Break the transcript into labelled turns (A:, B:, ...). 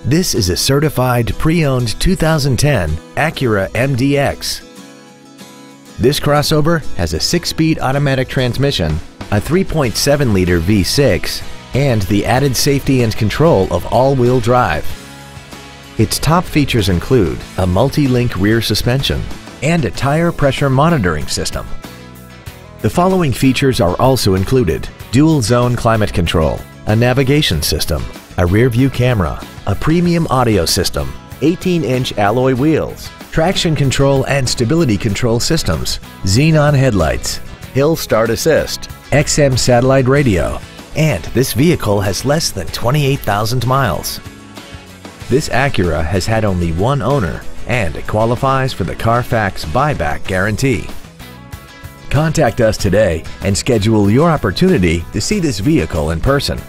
A: This is a certified pre-owned 2010 Acura MDX. This crossover has a 6-speed automatic transmission, a 3.7-liter V6, and the added safety and control of all-wheel drive. Its top features include a multi-link rear suspension and a tire pressure monitoring system. The following features are also included: dual-zone climate control, a navigation system, a rear-view camera, a premium audio system, 18-inch alloy wheels, traction control and stability control systems, xenon headlights, hill start assist, XM satellite radio, and this vehicle has less than 28,000 miles. This Acura has had only one owner and it qualifies for the Carfax buyback guarantee. Contact us today and schedule your opportunity to see this vehicle in person.